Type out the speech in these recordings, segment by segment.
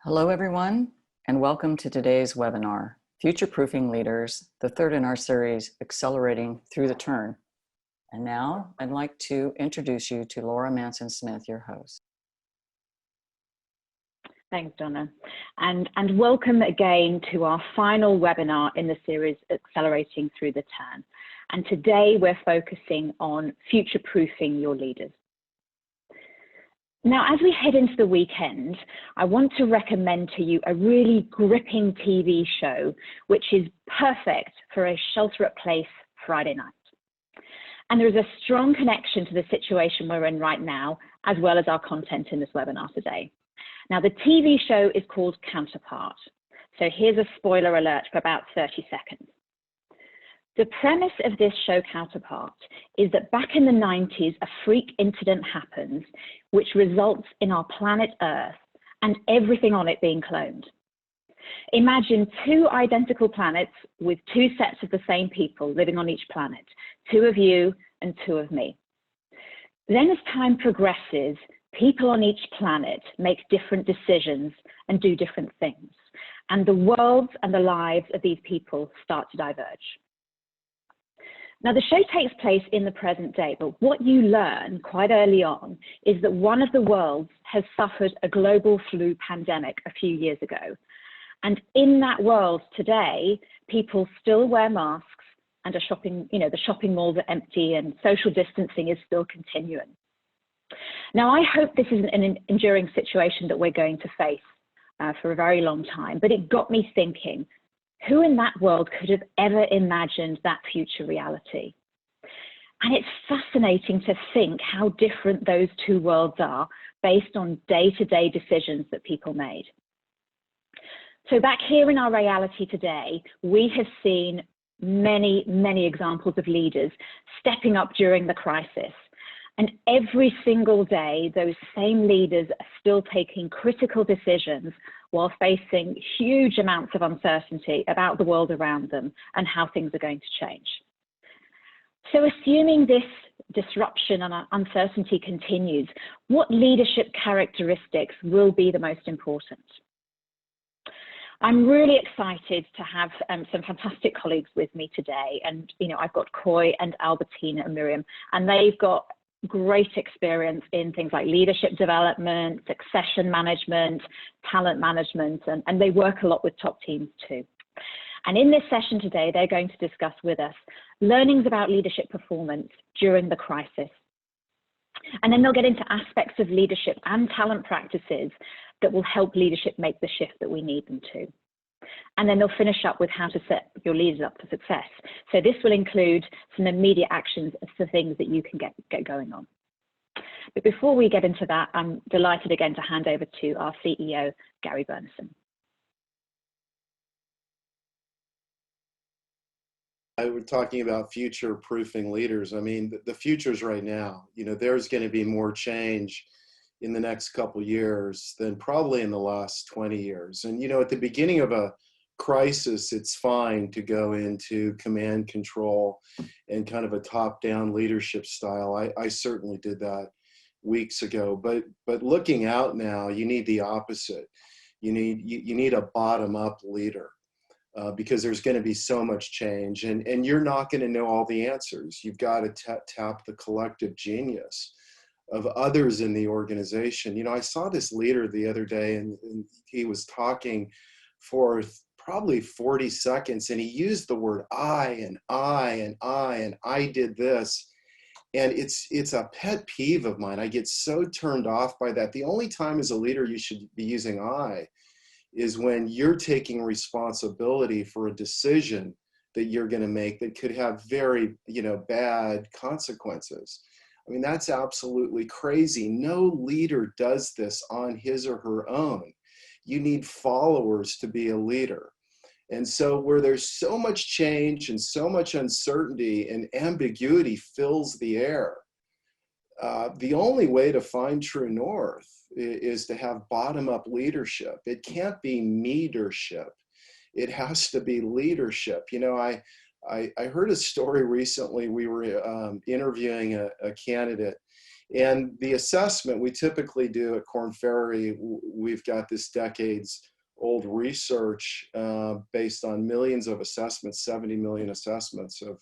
Hello, everyone, and welcome to today's webinar, Future-Proofing Leaders, the third in our series, Accelerating Through the Turn. And now I'd like to introduce you to Laura Manson-Smith, your host. Thanks, Donna. And welcome again to our final webinar in the series, Accelerating Through the Turn. And today we're focusing on future-proofing your leaders. Now, as we head into the weekend, I want to recommend to you a really gripping TV show, which is perfect for a shelter-at-place Friday night. And there is a strong connection to the situation we're in right now, as well as our content in this webinar today. Now, the TV show is called Counterpart. So here's a spoiler alert for about 30 seconds. The premise of this show, Counterpart, is that back in the 90s, a freak incident happens, which results in our planet Earth and everything on it being cloned. Imagine two identical planets with two sets of the same people living on each planet, two of you and two of me. Then as time progresses, people on each planet make different decisions and do different things, and the worlds and the lives of these people start to diverge. Now, the show takes place in the present day, but what you learn quite early on is that one of the worlds has suffered a global flu pandemic a few years ago. And in that world today, people still wear masks and are shopping, the shopping malls are empty and social distancing is still continuing. Now, I hope this isn't an enduring situation that we're going to face for a very long time, but it got me thinking, who in that world could have ever imagined that future reality? And it's fascinating to think how different those two worlds are based on day-to-day decisions that people made. So back here in our reality today, we have seen many, many examples of leaders stepping up during the crisis. And every single day, those same leaders are still taking critical decisions while facing huge amounts of uncertainty about the world around them and how things are going to change. So assuming this disruption and uncertainty continues, what leadership characteristics will be the most important? I'm really excited to have some fantastic colleagues with me today. And, I've got Coy and Albertina and Miriam, and they've got great experience in things like leadership development, succession management, talent management, and they work a lot with top teams too. And in this session today, they're going to discuss with us learnings about leadership performance during the crisis. And then they'll get into aspects of leadership and talent practices that will help leadership make the shift that we need them to. And then they'll finish up with how to set your leaders up for success. So this will include some immediate actions for things that you can get going on. But before we get into that, I'm delighted again to hand over to our CEO, Gary Burnison. We're talking about future-proofing leaders. I mean, the future's right now. There's going to be more change in the next couple years than probably in the last 20 years. And, at the beginning of a crisis, it's fine to go into command control and kind of a top-down leadership style. I certainly did that weeks ago. But looking out now, you need the opposite. You need a bottom-up leader. Because there's going to be so much change, and you're not going to know all the answers. You've got to tap the collective genius of others in the organization. I saw this leader the other day, and he was talking for probably 40 seconds, and he used the word I, and I did this. And it's a pet peeve of mine. I get so turned off by that. The only time as a leader you should be using I is when you're taking responsibility for a decision that you're going to make that could have very, bad consequences. I mean, that's absolutely crazy. No leader does this on his or her own. You need followers to be a leader. And so where there's so much change and so much uncertainty and ambiguity fills the air, the only way to find true north is to have bottom-up leadership. It can't be me-dership. It has to be leadership. I heard a story recently. We were interviewing a candidate, And the assessment we typically do at Korn Ferry, we've got this decades old research based on millions of assessments, 70 million assessments of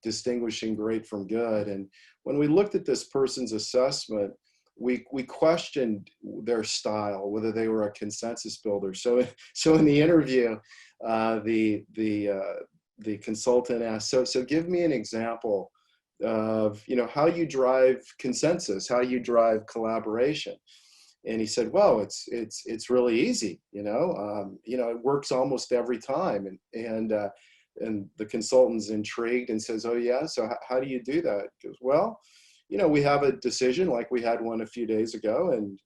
distinguishing great from good. And when we looked at this person's assessment, we questioned their style, whether they were a consensus builder. So in the interview, the consultant asked, so give me an example of, you know, how you drive consensus, how you drive collaboration. And he said, well, it's really easy, you know, it works almost every time. And the consultant's intrigued and says, oh yeah, so how do you do that? He goes, well, you know, we have a decision like we had one a few days ago, and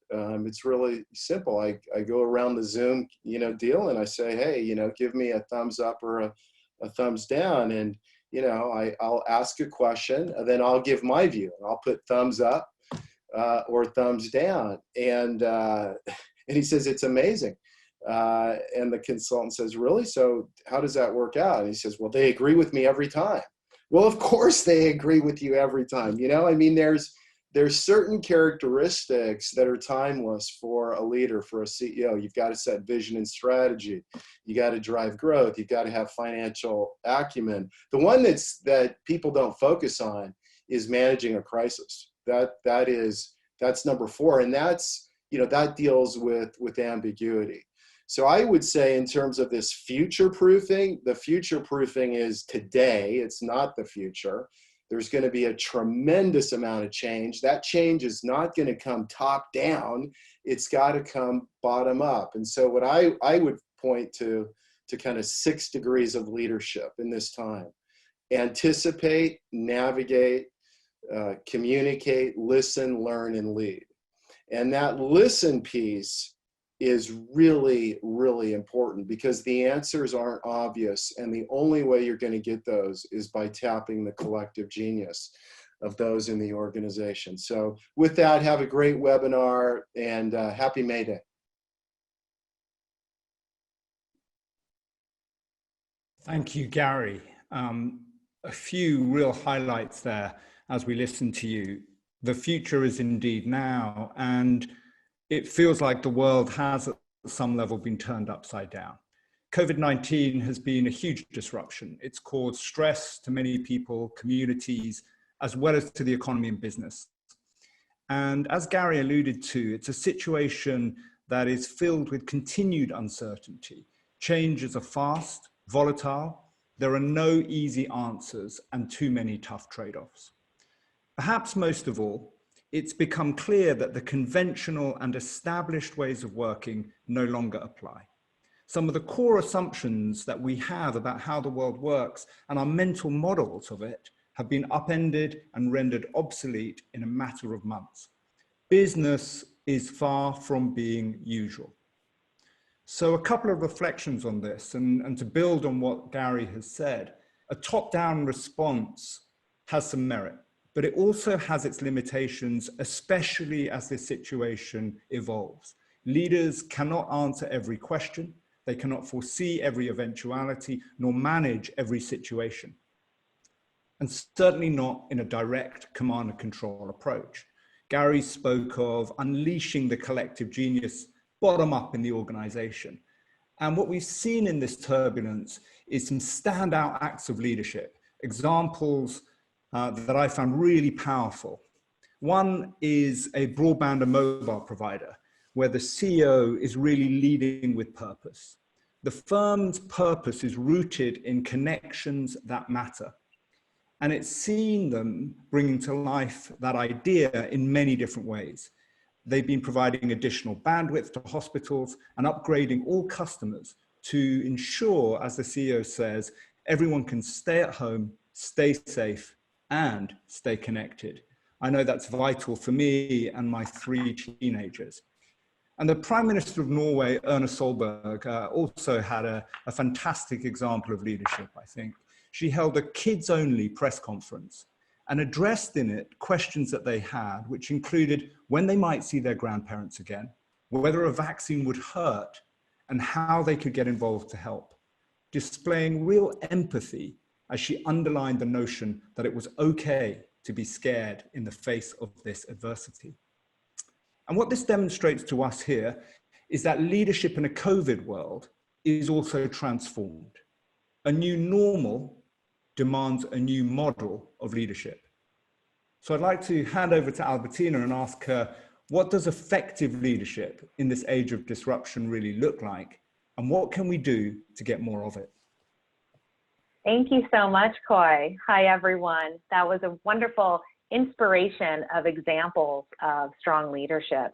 it's really simple. I go around the Zoom, you know, deal, and I say, hey, you know, give me a thumbs up or a thumbs down, and you know, I'll ask a question, and then I'll give my view, and I'll put thumbs up or thumbs down, and he says it's amazing. And the consultant says, really? So how does that work out? And he says, well, they agree with me every time. Well, of course they agree with you every time. You know, I mean, there's certain characteristics that are timeless for a leader, for a CEO. You've got to set vision and strategy. You got to drive growth. You've got to have financial acumen. The one that people don't focus on is managing a crisis. That's number 4. And that's, you know, that deals with ambiguity. So I would say in terms of this future proofing, the future proofing is today. It's not the future. There's going to be a tremendous amount of change. That change is not going to come top down. It's got to come bottom up. And so what I would point to kind of 6 degrees of leadership in this time: anticipate, navigate, communicate, listen, learn, and lead. And that listen piece is really, really important, because the answers aren't obvious. And the only way you're going to get those is by tapping the collective genius of those in the organization. So with that, have a great webinar, and happy May Day. Thank you, Gary. A few real highlights there as we listen to you. The future is indeed now, and it feels like the world has at some level been turned upside down. COVID-19 has been a huge disruption. It's caused stress to many people, communities, as well as to the economy and business. And as Gary alluded to, it's a situation that is filled with continued uncertainty. Changes are fast, volatile. There are no easy answers and too many tough trade-offs. Perhaps most of all, it's become clear that the conventional and established ways of working no longer apply. Some of the core assumptions that we have about how the world works and our mental models of it have been upended and rendered obsolete in a matter of months. Business is far from being usual. So a couple of reflections on this, and to build on what Gary has said, a top-down response has some merit, but it also has its limitations, especially as this situation evolves. Leaders cannot answer every question. They cannot foresee every eventuality, nor manage every situation. And certainly not in a direct command and control approach. Gary spoke of unleashing the collective genius bottom up in the organization. And what we've seen in this turbulence is some standout acts of leadership, examples that I found really powerful. One is a broadband and mobile provider, where the CEO is really leading with purpose. The firm's purpose is rooted in connections that matter. And it's seen them bringing to life that idea in many different ways. They've been providing additional bandwidth to hospitals and upgrading all customers to ensure, as the CEO says, everyone can stay at home, stay safe, and stay connected. I know that's vital for me and my 3 teenagers. And the Prime Minister of Norway, Erna Solberg, also had a fantastic example of leadership, I think. She held a kids-only press conference and addressed in it questions that they had, which included when they might see their grandparents again, whether a vaccine would hurt, and how they could get involved to help, displaying real empathy as she underlined the notion that it was okay to be scared in the face of this adversity. And what this demonstrates to us here is that leadership in a COVID world is also transformed. A new normal demands a new model of leadership. So I'd like to hand over to Albertina and ask her, what does effective leadership in this age of disruption really look like? And what can we do to get more of it? Thank you so much, Coy. Hi, everyone. That was a wonderful inspiration of examples of strong leadership.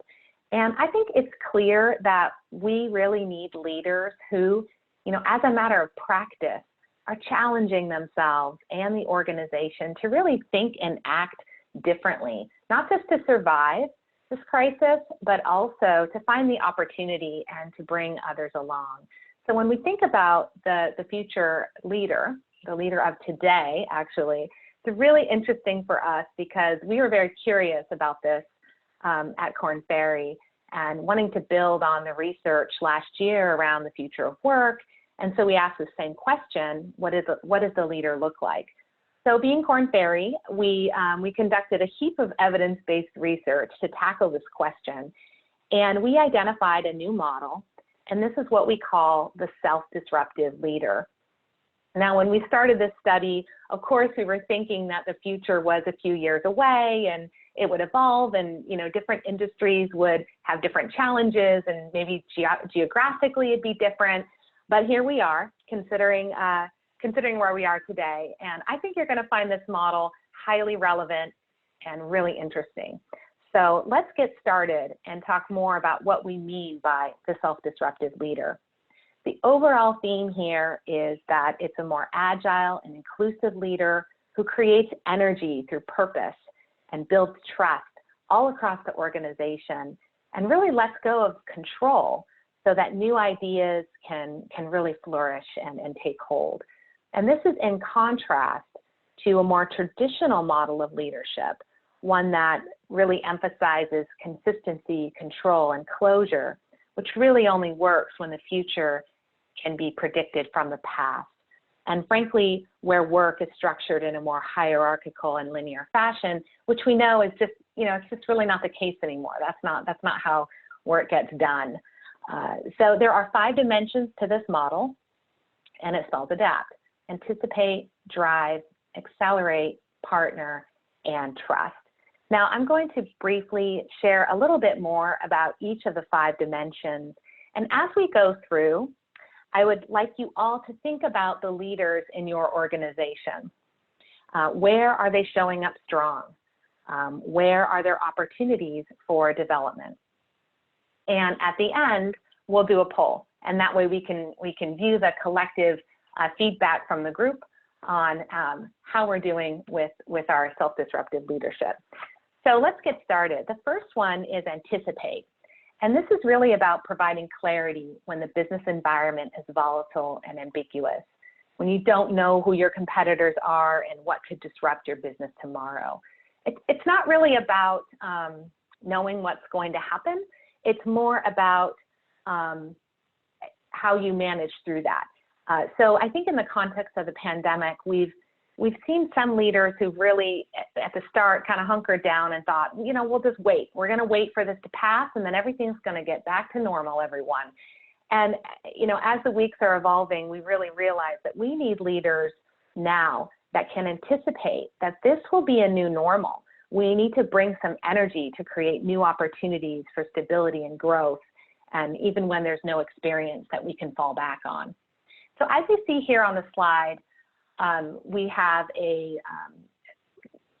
And I think it's clear that we really need leaders who, as a matter of practice, are challenging themselves and the organization to really think and act differently, not just to survive this crisis, but also to find the opportunity and to bring others along. So when we think about the future leader, the leader of today, actually, it's really interesting for us because we were very curious about this at Korn Ferry and wanting to build on the research last year around the future of work. And so we asked the same question, what does the leader look like? So being Korn Ferry, we conducted a heap of evidence-based research to tackle this question. And we identified a new model, and this is what we call the self-disruptive leader. Now, when we started this study, of course, we were thinking that the future was a few years away and it would evolve and, different industries would have different challenges and maybe geographically it'd be different. But here we are, considering where we are today. And I think you're going to find this model highly relevant and really interesting. So let's get started and talk more about what we mean by the self-disruptive leader. The overall theme here is that it's a more agile and inclusive leader who creates energy through purpose and builds trust all across the organization and really lets go of control so that new ideas can really flourish and take hold. And this is in contrast to a more traditional model of leadership, one that really emphasizes consistency, control, and closure, which really only works when the future can be predicted from the past. And frankly, where work is structured in a more hierarchical and linear fashion, which we know is just, it's just really not the case anymore. That's not how work gets done. So there are 5 dimensions to this model, and it spells adapt: anticipate, drive, accelerate, partner, and trust. Now, I'm going to briefly share a little bit more about each of the 5 dimensions. And as we go through, I would like you all to think about the leaders in your organization. Where are they showing up strong? Where are there opportunities for development? And at the end, we'll do a poll. And that way we can view the collective feedback from the group on how we're doing with our self-disruptive leadership. So let's get started. The first one is anticipate. And this is really about providing clarity when the business environment is volatile and ambiguous, when you don't know who your competitors are and what could disrupt your business tomorrow. It's not really about knowing what's going to happen. It's more about how you manage through that. So I think in the context of the pandemic, we've seen some leaders who really at the start kind of hunkered down and thought, we'll just wait. We're going to wait for this to pass and then everything's going to get back to normal, everyone. And, as the weeks are evolving, we really realize that we need leaders now that can anticipate that this will be a new normal. We need to bring some energy to create new opportunities for stability and growth, and even when there's no experience that we can fall back on. So as you see here on the slide, we have a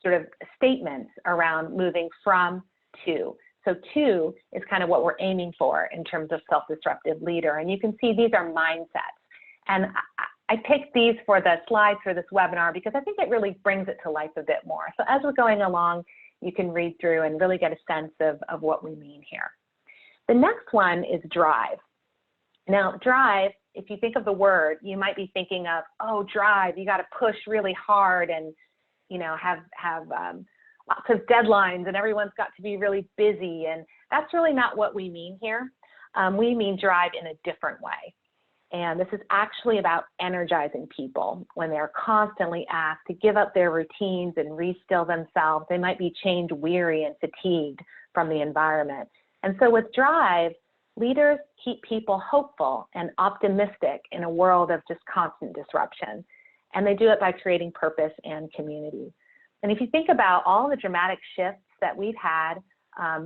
sort of statements around moving from to. So to is kind of what we're aiming for in terms of self-disruptive leader. And you can see these are mindsets. And I picked these for the slides for this webinar because I think it really brings it to life a bit more. So as we're going along, you can read through and really get a sense of what we mean here. The next one is drive. Now, drive, if you think of the word, you might be thinking of, oh, drive, you got to push really hard and, have lots of deadlines and everyone's got to be really busy. And that's really not what we mean here. We mean drive in a different way. And this is actually about energizing people when they're constantly asked to give up their routines and reskill themselves. They might be change weary and fatigued from the environment. And so with Drive, leaders keep people hopeful and optimistic in a world of just constant disruption. And they do it by creating purpose and community. And if you think about all the dramatic shifts that we've had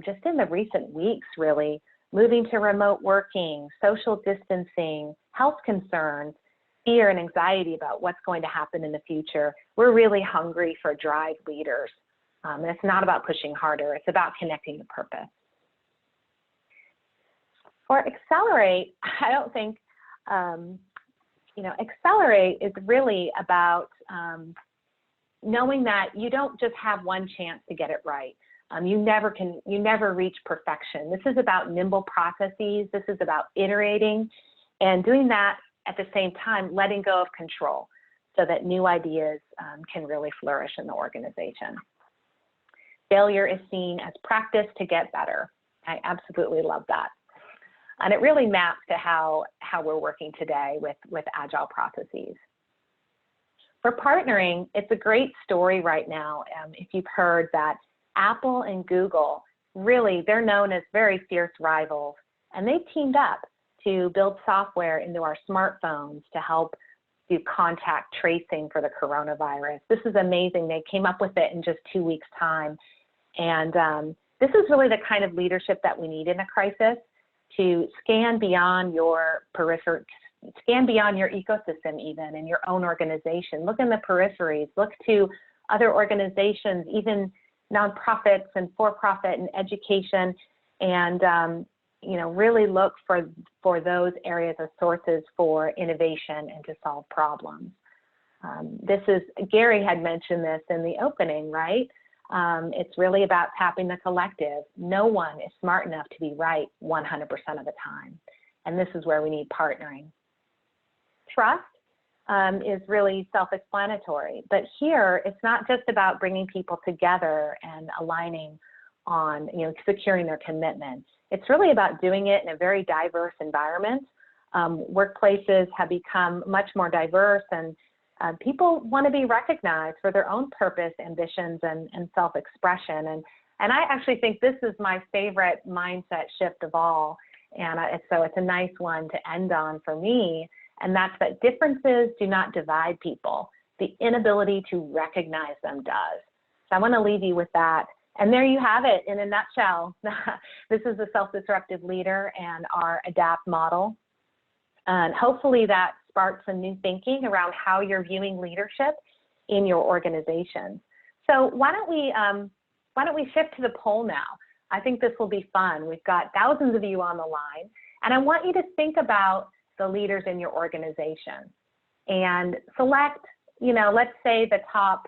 just in the recent weeks, really, moving to remote working, social distancing, health concerns, fear and anxiety about what's going to happen in the future, we're really hungry for Drive leaders. And it's not about pushing harder, it's about connecting to purpose. For Accelerate, I don't think, Accelerate is really about knowing that you don't just have one chance to get it right. You never reach perfection. This is about nimble processes. This is about iterating and doing that at the same time, letting go of control so that new ideas can really flourish in the organization. Failure is seen as practice to get better. I absolutely love that. And it really maps to how we're working today with agile processes. For partnering, it's a great story right now. If you've heard that Apple and Google, really, they're known as very fierce rivals, and they teamed up to build software into our smartphones to help do contact tracing for the coronavirus. This is amazing. They came up with it in just 2 weeks' time. And this is really the kind of leadership that we need in a crisis, to scan beyond your periphery, scan beyond your ecosystem even, in your own organization. Look in the peripheries, look to other organizations, even nonprofits and for-profit and education, and really look for those areas of sources for innovation and to solve problems. Gary had mentioned this in the opening, right? It's really about tapping the collective. No one is smart enough to be right 100% of the time. And this is where we need partnering. Trust is really self-explanatory, but here it's not just about bringing people together and aligning on, securing their commitment. It's really about doing it in a very diverse environment. Workplaces have become much more diverse, and people want to be recognized for their own purpose, ambitions, and self-expression. And I actually think this is my favorite mindset shift of all. And so it's a nice one to end on for me. And that's that differences do not divide people. The inability to recognize them does. So I want to leave you with that. And there you have it in a nutshell. This is the self-disruptive leader and our ADAPT model. And hopefully that sparks some new thinking around how you're viewing leadership in your organization. So why don't we shift to the poll now? I think this will be fun. We've got thousands of you on the line, and I want you to think about the leaders in your organization and select, let's say the top,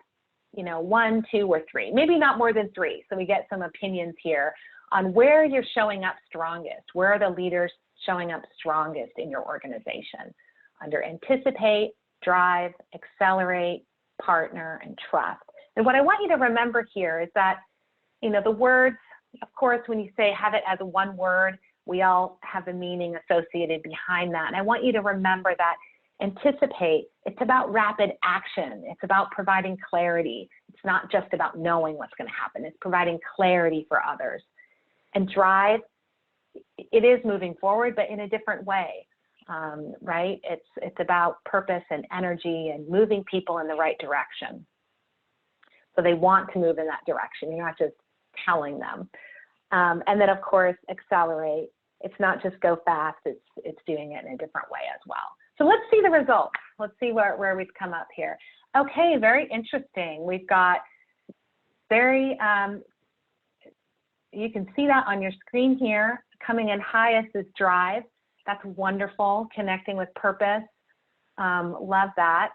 1, 2, or 3, maybe not more than 3. So we get some opinions here on where you're showing up strongest. Where are the leaders showing up strongest in your organization? Under anticipate, drive, accelerate, partner, and trust. And what I want you to remember here is that, the words, of course, when you say have it as one word, we all have a meaning associated behind that. And I want you to remember that anticipate, it's about rapid action. It's about providing clarity. It's not just about knowing what's going to happen. It's providing clarity for others. And drive, it is moving forward, but in a different way, right? It's about purpose and energy and moving people in the right direction. So they want to move in that direction. You're not just telling them. And then, of course, accelerate. It's not just go fast, it's doing it in a different way as well. So let's see the results. Let's see where we've come up here. Okay, very interesting. We've got very, you can see that on your screen here. Coming in highest is drive. That's wonderful, connecting with purpose. Love that.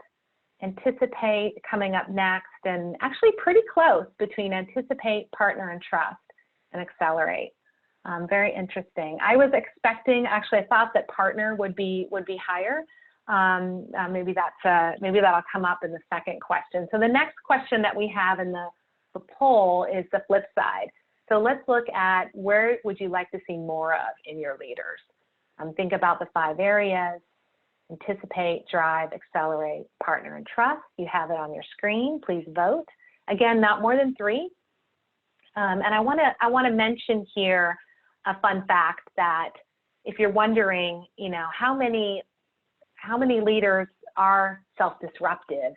Anticipate coming up next, and actually pretty close between anticipate, partner, and trust, and accelerate. Very interesting. I was expecting, actually, I thought that partner would be higher. Maybe that'll come up in the second question. So the next question that we have in the poll is the flip side. So let's look at where would you like to see more of in your leaders. Think about the 5 areas. Anticipate, drive, accelerate, partner, and trust. You have it on your screen. Please vote. Again, not more than 3. And I want to mention here a fun fact that if you're wondering, how many leaders are self-disruptive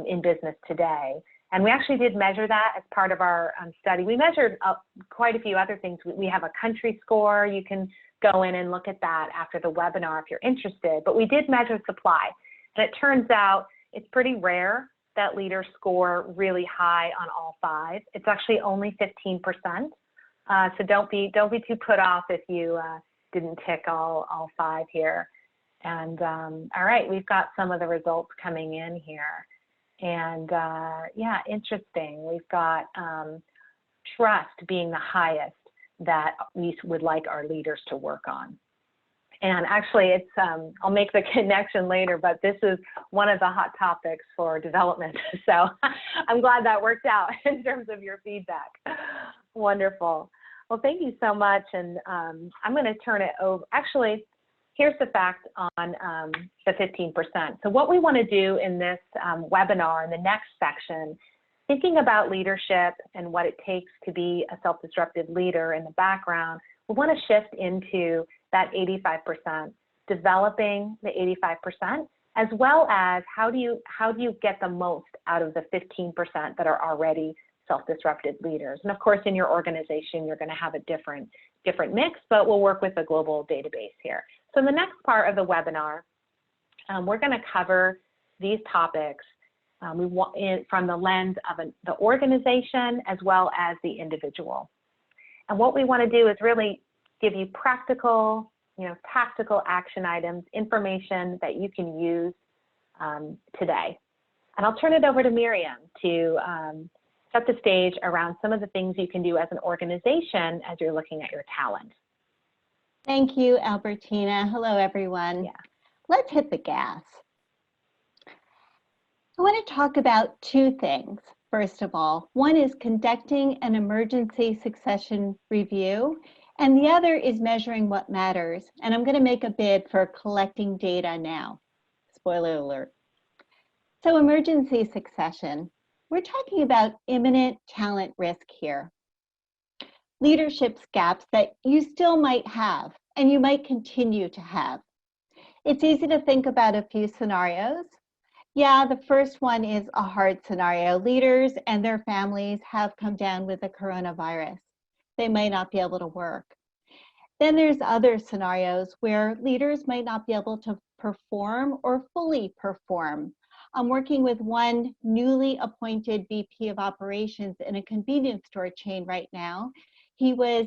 in business today. And we actually did measure that as part of our study. We measured quite a few other things. We have a country score. You can go in and look at that after the webinar if you're interested. But we did measure supply. And it turns out it's pretty rare that leaders score really high on all 5. It's actually only 15%. So don't be too put off if you didn't tick all 5 here. And all right, we've got some of the results coming in here. And yeah, interesting. We've got trust being the highest that we would like our leaders to work on. And actually, it's I'll make the connection later, but this is one of the hot topics for development. So I'm glad that worked out in terms of your feedback. Wonderful. Well, thank you so much. And I'm going to turn it over. Actually, here's the fact on the 15%. So what we want to do in this webinar, in the next section, thinking about leadership and what it takes to be a self-disruptive leader in the background, we want to shift into that 85%, developing the 85%, as well as how do you get the most out of the 15% that are already self-disruptive leaders. And of course, in your organization, you're going to have a different mix, but we'll work with a global database here. So in the next part of the webinar, we're going to cover these topics from the lens of the organization as well as the individual. And what we want to do is really give you practical, tactical action items, information that you can use today. And I'll turn it over to Miriam to set the stage around some of the things you can do as an organization as you're looking at your talent. Thank you, Albertina. Hello, everyone. Yeah. Let's hit the gas. I want to talk about 2 things. First of all, one is conducting an emergency succession review, and the other is measuring what matters. And I'm going to make a bid for collecting data now. Spoiler alert. So emergency succession, we're talking about imminent talent risk here. Leadership gaps that you still might have and you might continue to have. It's easy to think about a few scenarios. Yeah, the first one is a hard scenario. Leaders and their families have come down with the coronavirus. They may not be able to work. Then there's other scenarios where leaders might not be able to perform or fully perform. I'm working with one newly appointed VP of operations in a convenience store chain right now. He was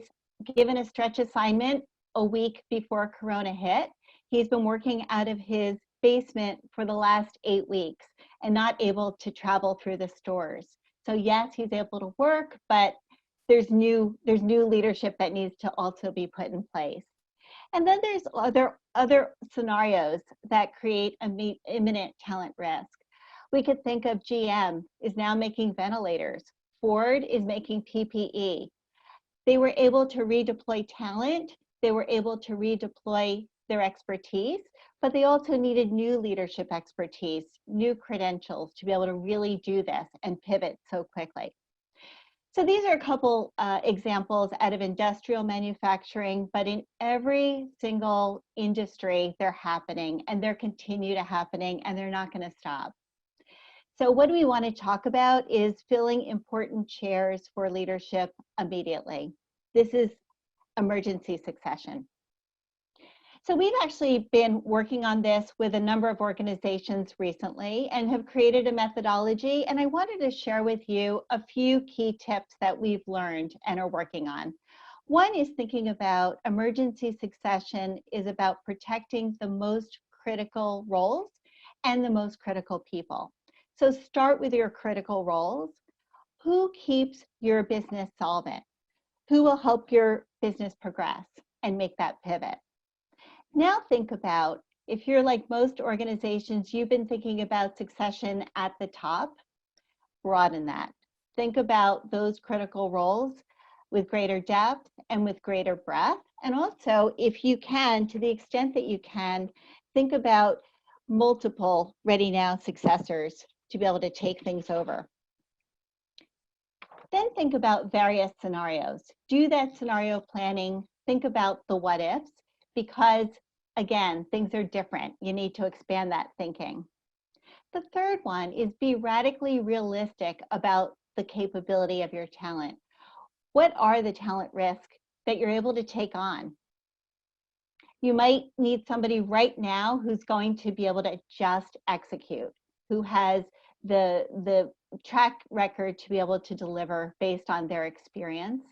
given a stretch assignment a week before Corona hit. He's been working out of his basement for the last 8 weeks and not able to travel through the stores. So yes, he's able to work, but there's new leadership that needs to also be put in place. And then there's other scenarios that create imminent talent risk. We could think of GM is now making ventilators. Ford is making PPE. They were able to redeploy talent. They were able to redeploy their expertise, but they also needed new leadership expertise, new credentials to be able to really do this and pivot so quickly. So these are a couple examples out of industrial manufacturing, but in every single industry, they're happening and they're continue to happening and they're not going to stop. So what we want to talk about is filling important chairs for leadership immediately. This is emergency succession. So we've actually been working on this with a number of organizations recently and have created a methodology. And I wanted to share with you a few key tips that we've learned and are working on. One is thinking about emergency succession is about protecting the most critical roles and the most critical people. So start with your critical roles. Who keeps your business solvent? Who will help your business progress and make that pivot? Now think about, if you're like most organizations, you've been thinking about succession at the top, broaden that. Think about those critical roles with greater depth and with greater breadth. And also, if you can, to the extent that you can, think about multiple ready now successors to be able to take things over. Then think about various scenarios. Do that scenario planning, think about the what ifs, because again, things are different. You need to expand that thinking. The third one is be radically realistic about the capability of your talent. What are the talent risks that you're able to take on? You might need somebody right now who's going to be able to just execute, who has the track record to be able to deliver based on their experience.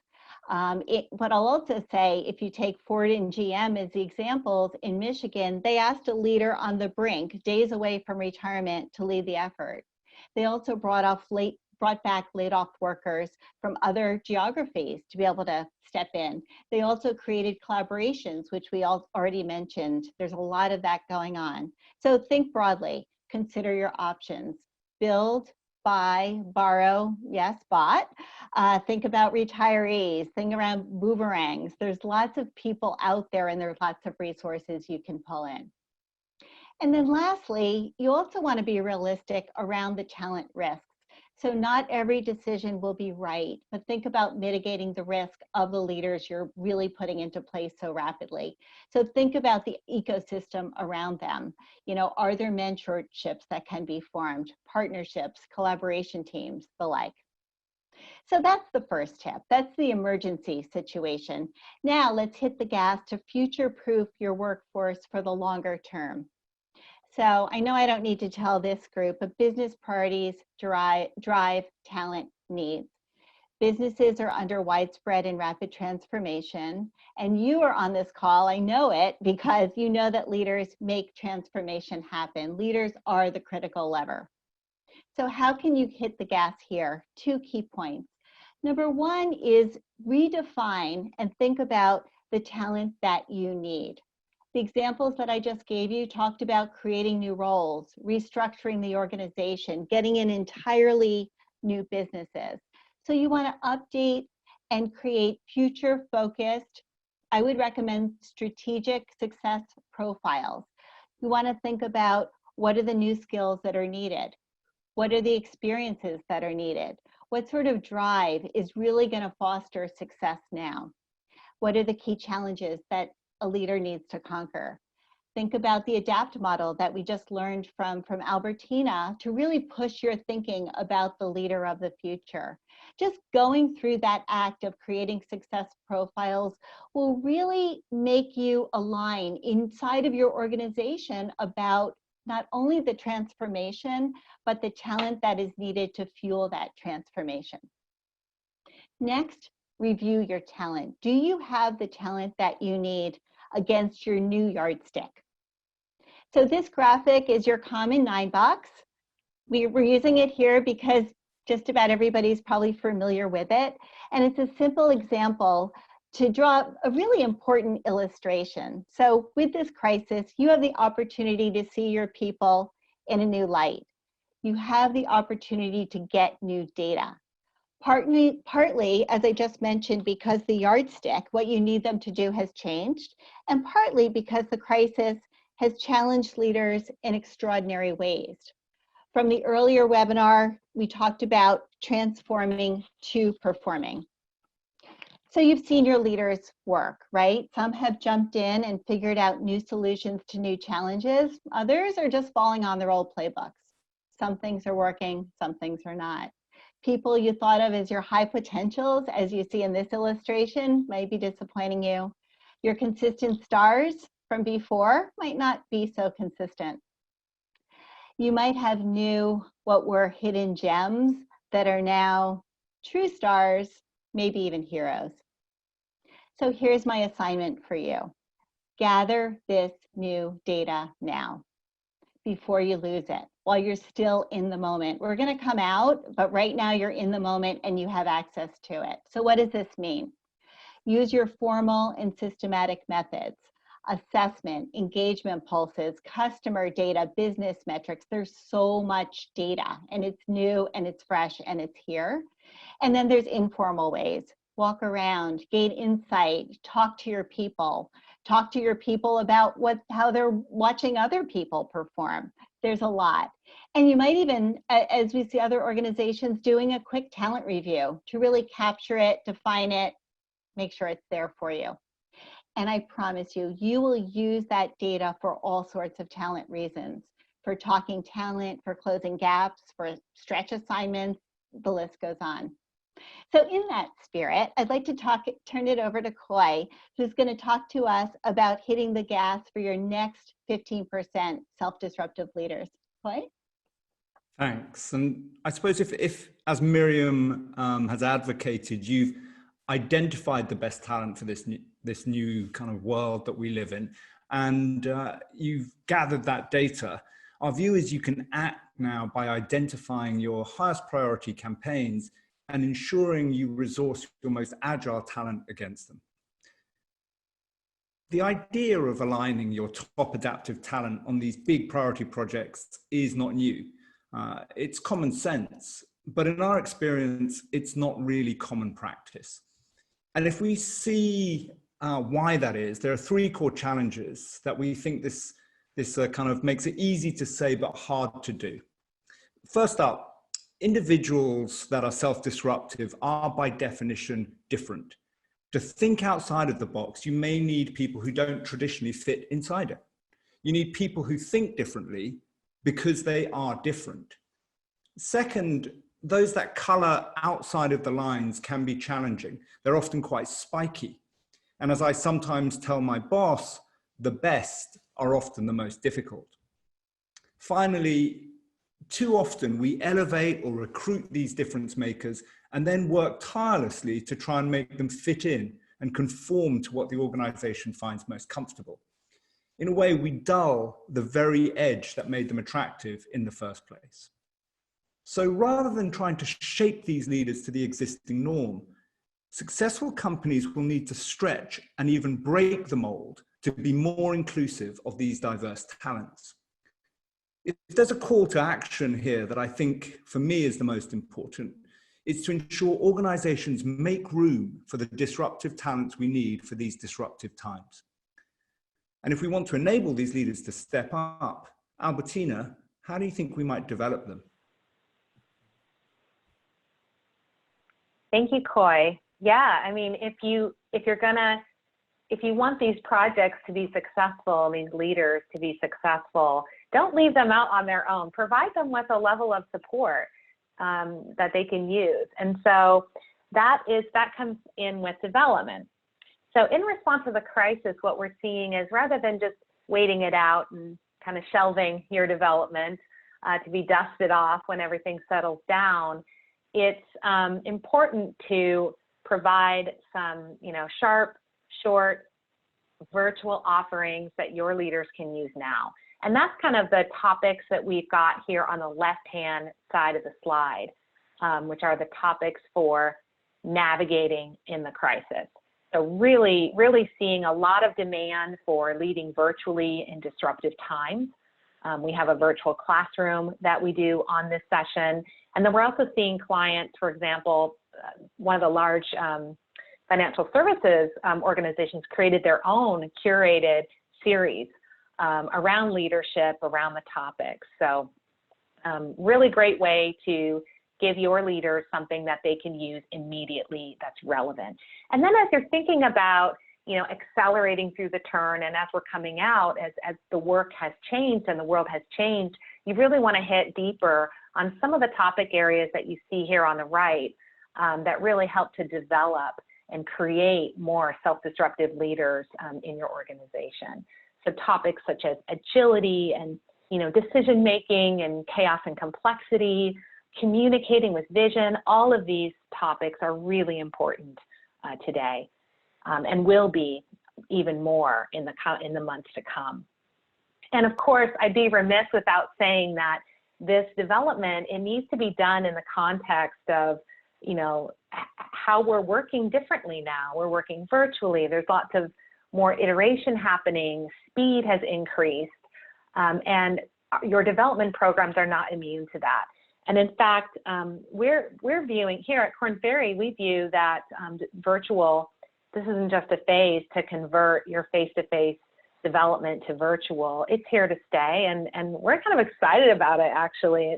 But I'll also say, if you take Ford and GM as the examples, in Michigan, they asked a leader on the brink, days away from retirement, to lead the effort. They also brought back laid off workers from other geographies to be able to step in. They also created collaborations, which we all already mentioned. There's a lot of that going on. So think broadly, consider your options. Build, buy, borrow, yes, bought. Think about retirees, think around boomerangs. There's lots of people out there and there's lots of resources you can pull in. And then lastly, you also want to be realistic around the talent risks. So not every decision will be right, but think about mitigating the risk of the leaders you're really putting into place so rapidly. So think about the ecosystem around them. You know, are there mentorships that can be formed, partnerships, collaboration teams, the like? So that's the first tip. That's the emergency situation. Now let's hit the gas to future-proof your workforce for the longer term. So I know I don't need to tell this group, but business priorities drive talent needs. Businesses are under widespread and rapid transformation, and you are on this call, I know it, because you know that leaders make transformation happen. Leaders are the critical lever. So how can you hit the gas here? 2 key points. Number 1 is redefine and think about the talent that you need. The examples that I just gave you talked about creating new roles, restructuring the organization, getting in entirely new businesses. So you want to update and create future-focused, I would recommend strategic success profiles. You want to think about what are the new skills that are needed? What are the experiences that are needed? What sort of drive is really going to foster success now? What are the key challenges that a leader needs to conquer? Think about the ADAPT model that we just learned from Albertina to really push your thinking about the leader of the future. Just going through that act of creating success profiles will really make you align inside of your organization about not only the transformation, but the talent that is needed to fuel that transformation. Next, review your talent. Do you have the talent that you need against your new yardstick? So this graphic is your common 9 box. We're using it here because just about everybody's probably familiar with it. And it's a simple example to draw a really important illustration. So with this crisis, you have the opportunity to see your people in a new light. You have the opportunity to get new data. Partly, as I just mentioned, because the yardstick, what you need them to do has changed, and partly because the crisis has challenged leaders in extraordinary ways. From the earlier webinar, we talked about transforming to performing. So you've seen your leaders work, right? Some have jumped in and figured out new solutions to new challenges. Others are just falling on their old playbooks. Some things are working, some things are not. People you thought of as your high potentials, as you see in this illustration, might be disappointing you. Your consistent stars from before might not be so consistent. You might have new, what were hidden gems that are now true stars, maybe even heroes. So here's my assignment for you. Gather this new data now before you lose it, while you're still in the moment. We're going to come out, but right now you're in the moment and you have access to it. So what does this mean? Use your formal and systematic methods. Assessment, engagement pulses, customer data, business metrics. There's so much data and it's new and it's fresh and it's here. And then there's informal ways. Walk around, gain insight, talk to your people, talk to your people about how they're watching other people perform. There's a lot. And you might even, as we see other organizations, doing a quick talent review to really capture it, define it, make sure it's there for you. And I promise you, you will use that data for all sorts of talent reasons, for talking talent, for closing gaps, for stretch assignments, the list goes on. So in that spirit, I'd like to turn it over to Coy, who's going to talk to us about hitting the gas for your next 15% self-disruptive leaders. Coy? Thanks. And I suppose if as Miriam has advocated, you've identified the best talent for this new kind of world that we live in, and you've gathered that data, our view is you can act now by identifying your highest priority campaigns and ensuring you resource your most agile talent against them. The idea of aligning your top adaptive talent on these big priority projects is not new. It's common sense, but in our experience, it's not really common practice. And if we see why that is, there are three core challenges that we think this kind of makes it easy to say but hard to do. First up, individuals that are self-disruptive are by definition different. To think outside of the box, you may need people who don't traditionally fit inside it. You need people who think differently because they are different. Second, those that color outside of the lines can be challenging. They're often quite spiky. And as I sometimes tell my boss, the best are often the most difficult. Finally, too often we elevate or recruit these difference makers and then work tirelessly to try and make them fit in and conform to what the organization finds most comfortable. In a way, we dull the very edge that made them attractive in the first place. So rather than trying to shape these leaders to the existing norm, successful companies will need to stretch and even break the mold to be more inclusive of these diverse talents. If there's a call to action here that I think for me is the most important, it's to ensure organizations make room for the disruptive talents we need for these disruptive times. And if we want to enable these leaders to step up, Albertina, how do you think we might develop them? Thank you, Coy. Yeah, I mean, if you want these projects to be successful, these leaders to be successful, don't leave them out on their own. Provide them with a level of support that they can use. And so that comes in with development. So in response to the crisis, what we're seeing is rather than just waiting it out and kind of shelving your development to be dusted off when everything settles down, it's important to provide some, sharp, short, virtual offerings that your leaders can use now. And that's kind of the topics that we've got here on the left-hand side of the slide, which are the topics for navigating in the crisis. So really, really seeing a lot of demand for leading virtually in disruptive times. We have a virtual classroom that we do on this session. And then we're also seeing clients, for example, one of the large financial services organizations created their own curated series around leadership, around the topics. So really great way to give your leaders something that they can use immediately that's relevant. And then as you're thinking about, accelerating through the turn, and as we're coming out, as the work has changed and the world has changed, you really want to hit deeper on some of the topic areas that you see here on the right that really help to develop and create more self-disruptive leaders in your organization. So topics such as agility and decision-making and chaos and complexity, communicating with vision, all of these topics are really important today and will be even more in the months to come. And of course, I'd be remiss without saying that this development, it needs to be done in the context of, how we're working differently now. We're working virtually. There's lots of more iteration happening. Speed has increased, and your development programs are not immune to that. And in fact, we're viewing here at Korn Ferry, we view that virtual this isn't just a phase to convert your face-to-face development to virtual. It's here to stay, and we're kind of excited about it, actually.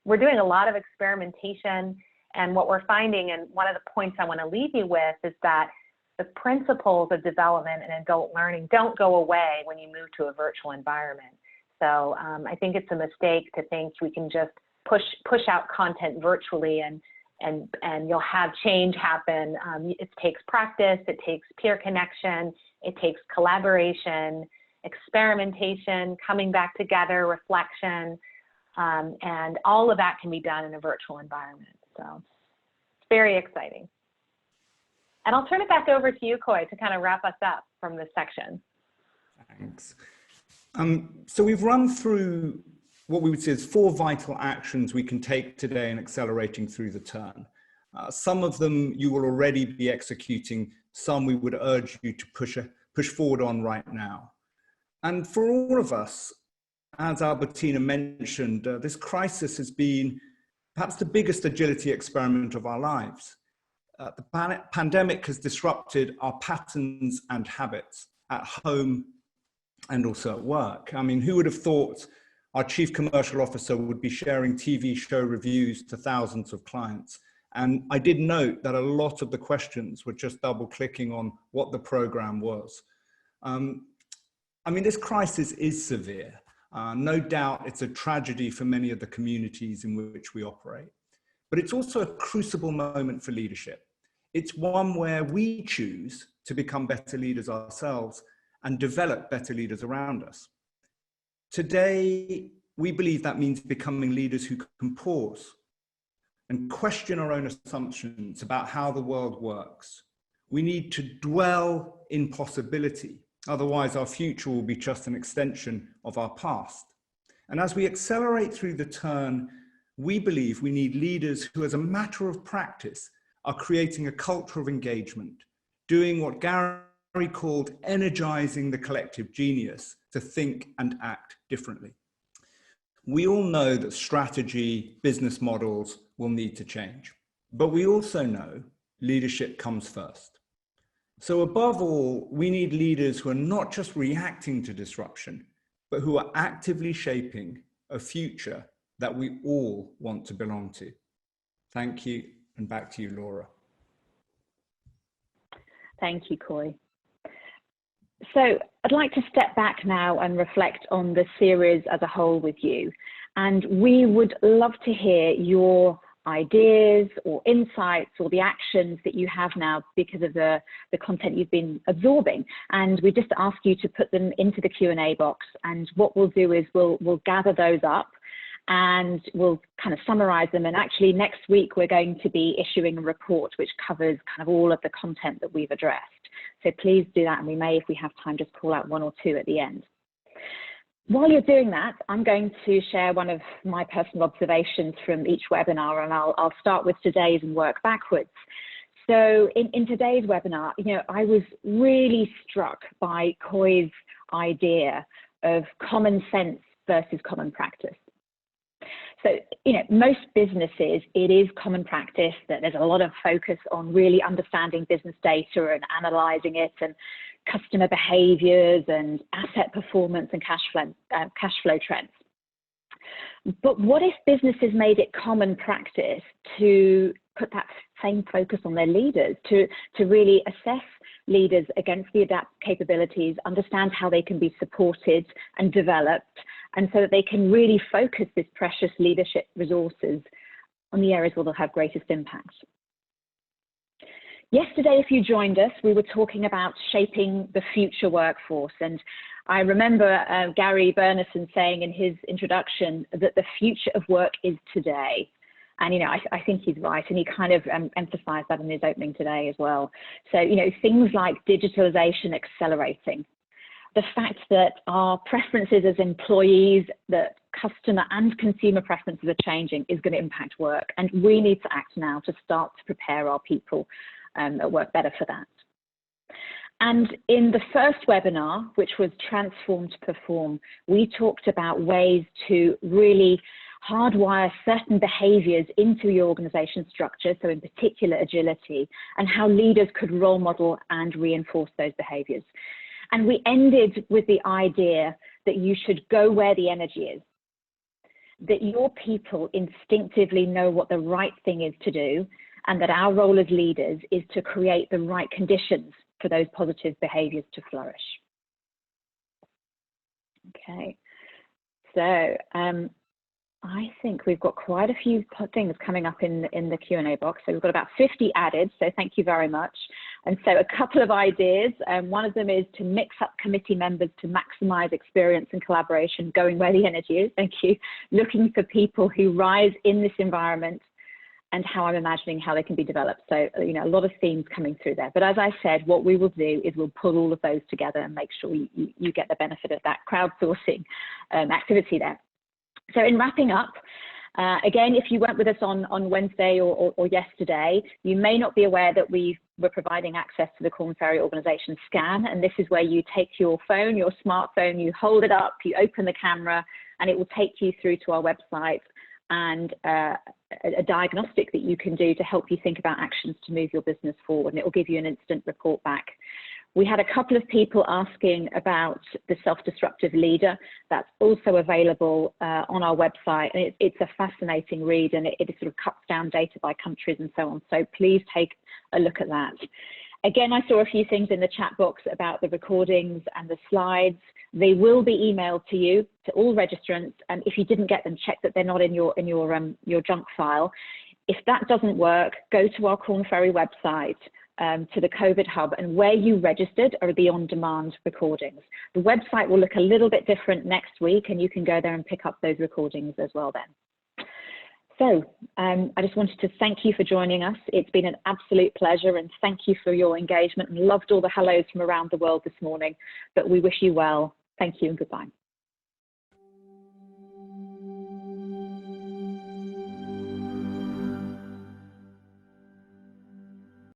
We're doing a lot of experimentation, and what we're finding, and one of the points I want to leave you with, is that the principles of development and adult learning don't go away when you move to a virtual environment. So I think it's a mistake to think we can just push out content virtually and you'll have change happen. It takes practice, it takes peer connection, it takes collaboration, experimentation, coming back together, reflection, and all of that can be done in a virtual environment. So it's very exciting. And I'll turn it back over to you, Coy, to kind of wrap us up from this section. Thanks. So we've run through what we would say is 4 vital actions we can take today in accelerating through the turn. Some of them you will already be executing, some we would urge you to push forward on right now. And for all of us, as Albertina mentioned, this crisis has been perhaps the biggest agility experiment of our lives. The pandemic has disrupted our patterns and habits at home and also at work. I mean, who would have thought our chief commercial officer would be sharing TV show reviews to thousands of clients? And I did note that a lot of the questions were just double clicking on what the program was. I mean, this crisis is severe. No doubt it's a tragedy for many of the communities in which we operate, but it's also a crucible moment for leadership. It's one where we choose to become better leaders ourselves and develop better leaders around us. Today, we believe that means becoming leaders who can pause and question our own assumptions about how the world works. We need to dwell in possibility. Otherwise, our future will be just an extension of our past. And as we accelerate through the turn, we believe we need leaders who, as a matter of practice, are creating a culture of engagement, doing what Gary called energizing the collective genius to think and act differently. We all know that strategy, business models will need to change, but we also know leadership comes first. So above all, we need leaders who are not just reacting to disruption, but who are actively shaping a future that we all want to belong to. Thank you, and back to you, Laura. Thank you, Coy. So I'd like to step back now and reflect on the series as a whole with you. And we would love to hear your ideas or insights or the actions that you have now because of the content you've been absorbing. And we just ask you to put them into the Q&A box. And what we'll do is we'll gather those up and we'll kind of summarize them. And actually next week, we're going to be issuing a report which covers kind of all of the content that we've addressed. So please do that. And we may, if we have time, just call out 1 or 2 at the end. While you're doing that, I'm going to share one of my personal observations from each webinar, and I'll start with today's and work backwards. So in today's webinar, I was really struck by Coy's idea of common sense versus common practice. So, most businesses, it is common practice that there's a lot of focus on really understanding business data and analyzing it and customer behaviors and asset performance and cash flow trends. But what if businesses made it common practice to put that same focus on their leaders, to really assess leaders against the adapt capabilities, understand how they can be supported and developed, and so that they can really focus this precious leadership resources on the areas where they'll have greatest impact. Yesterday, if you joined us, we were talking about shaping the future workforce. And I remember Gary Bernison saying in his introduction that the future of work is today. And, I think he's right. And he kind of emphasized that in his opening today as well. So, things like digitalization accelerating, the fact that our preferences as employees, that customer and consumer preferences are changing is going to impact work. And we need to act now to start to prepare our people at work better for that. And in the first webinar, which was Transform to Perform, we talked about ways to really hardwire certain behaviors into your organization structure, so in particular agility, and how leaders could role model and reinforce those behaviors. And we ended with the idea that you should go where the energy is, that your people instinctively know what the right thing is to do, and that our role as leaders is to create the right conditions for those positive behaviors to flourish. Okay, so I think we've got quite a few things coming up in the Q&A box. So we've got about 50 added, so thank you very much. And so a couple of ideas, one of them is to mix up committee members to maximize experience and collaboration, going where the energy is, thank you. Looking for people who rise in this environment and how I'm imagining how they can be developed. So, you know, a lot of themes coming through there. But as I said, what we will do is we'll pull all of those together and make sure you get the benefit of that crowdsourcing activity there. So in wrapping up, again, if you weren't with us on Wednesday or yesterday, you may not be aware that we're providing access to the Korn Ferry organization scan. And this is where you take your phone, your smartphone, you hold it up, you open the camera, and it will take you through to our website and a diagnostic that you can do to help you think about actions to move your business forward. And it will give you an instant report back. We had a couple of people asking about the self-disruptive leader. That's also available on our website. And it's a fascinating read, and it sort of cuts down data by countries and so on. So please take a look at that. Again, I saw a few things in the chat box about the recordings and the slides. They will be emailed to you, to all registrants. And if you didn't get them, check that they're not in your junk file. If that doesn't work, go to our Korn Ferry website, to the COVID hub, and where you registered are the on-demand recordings. The website will look a little bit different next week, and you can go there and pick up those recordings as well then. So I just wanted to thank you for joining us. It's been an absolute pleasure, and thank you for your engagement, and loved all the hellos from around the world this morning. But we wish you well. Thank you and goodbye.